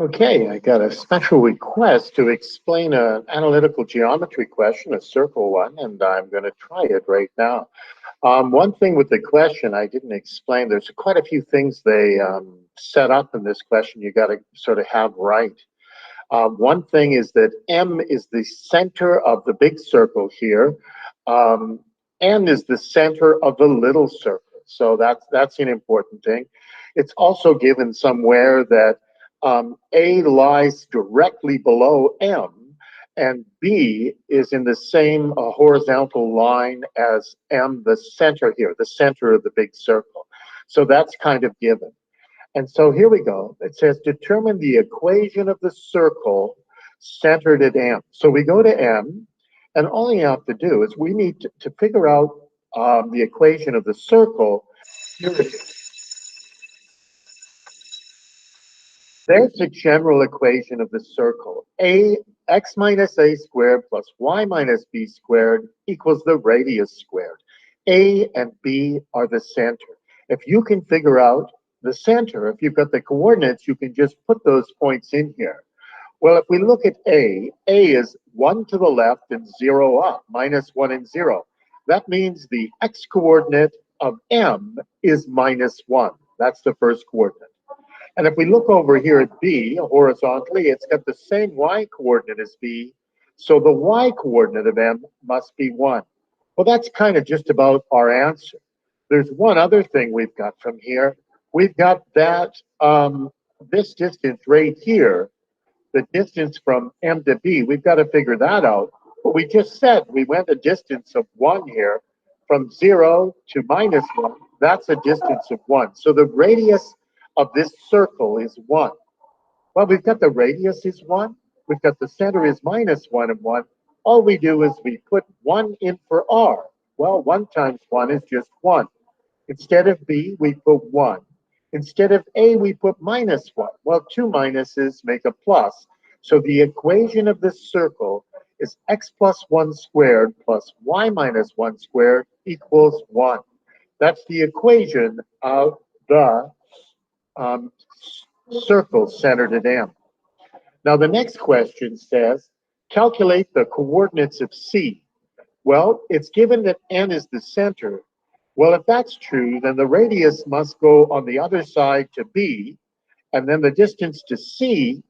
Okay, I got a special request to explain an analytical geometry question, a circle one, and I'm going to try it right now. One thing with the question I didn't explain, there's quite a few things they set up in this question you got to sort of have right. One thing is that M is the center of the big circle here. Um, N is the center of the little circle. So that's an important thing. It's also given somewhere that A lies directly below M, and B is in the same horizontal line as M, the center here, the center of the big circle. So that's kind of given. And so here we go. It says determine the equation of the circle centered at M. So we go to M, and all you have to do is we need to figure out the equation of the circle. Here it is. There's the general equation of the circle. X minus a squared plus y minus b squared equals the radius squared. A and b are the center. If you can figure out the center, if you've got the coordinates, you can just put those points in here. Well, if we look at A is 1 to the left and 0 up, minus 1 and 0. That means the x coordinate of M is minus 1. That's the first coordinate. And if we look over here at B horizontally, it's got the same y coordinate as B. So the y coordinate of M must be 1. Well, that's kind of just about our answer. There's one other thing we've got from here. We've got that this distance right here, the distance from M to B, we've got to figure that out. But we just said we went a distance of 1 here from 0 to minus 1. That's a distance of 1. So the radius of this circle is 1. Well, we've got the radius is 1. We've got the center is minus 1 and 1. All we do is we put 1 in for R. Well, 1 times 1 is just 1. Instead of B, we put 1. Instead of A, we put minus 1. Well, two minuses make a plus. So the equation of this circle is x plus 1 squared plus y minus 1 squared equals 1. That's the equation of the circle centered at M. Now, the next question says, calculate the coordinates of C. Well, it's given that N is the center. Well, if that's true, then the radius must go on the other side to B, and then the distance to C,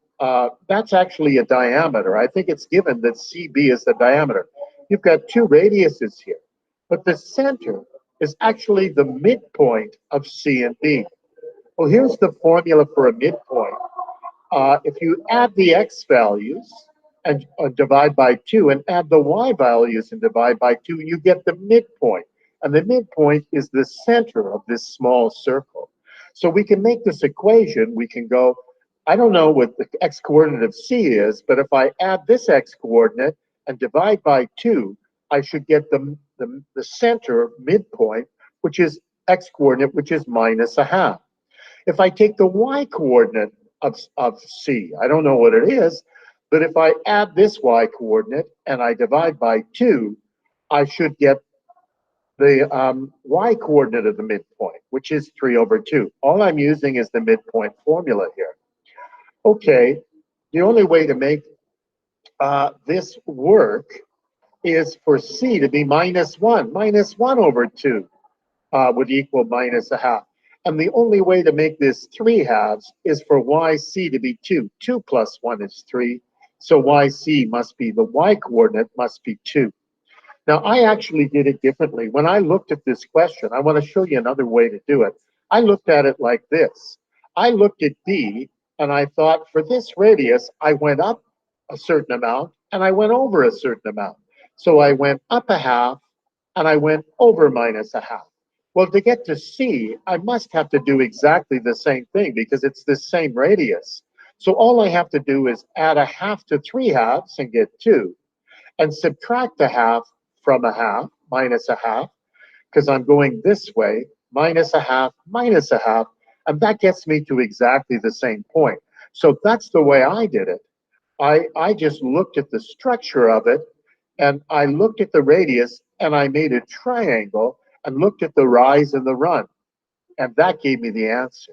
that's actually a diameter. I think it's given that CB is the diameter. You've got two radiuses here, but the center is actually the midpoint of C and B. Well, here's the formula for a midpoint. If you add the x values and divide by 2 and add the y values and divide by 2, you get the midpoint. And the midpoint is the center of this small circle. So we can make this equation. We can go, I don't know what the x coordinate of C is, but if I add this x coordinate and divide by 2, I should get the center midpoint, which is x coordinate, which is minus a half. If I take the y coordinate of C, I don't know what it is, but if I add this y coordinate and I divide by 2, I should get the y coordinate of the midpoint, which is 3 over 2. All I'm using is the midpoint formula here. Okay, the only way to make this work is for C to be minus 1. Minus 1 over 2 would equal minus a half. And the only way to make this 3 halves is for yc to be 2. 2 plus 1 is 3. So yc must be, the y coordinate must be 2. Now, I actually did it differently. When I looked at this question, I want to show you another way to do it. I looked at it like this. I looked at B, and I thought, for this radius, I went up a certain amount, and I went over a certain amount. So I went up a half, and I went over minus a half. Well, to get to C, I must have to do exactly the same thing because it's the same radius. So all I have to do is add a half to 3 halves and get 2, and subtract a half from a half, minus a half, because I'm going this way, minus a half, and that gets me to exactly the same point. So that's the way I did it. I just looked at the structure of it, and I looked at the radius, and I made a triangle, and looked at the rise and the run, and that gave me the answer.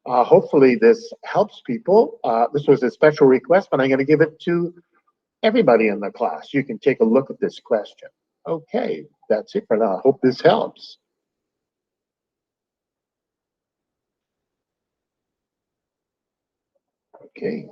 Hopefully this helps people. This was a special request, but I'm going to give it to everybody in the class. You can take a look at this question. Okay, that's it for now. I hope this helps. Okay.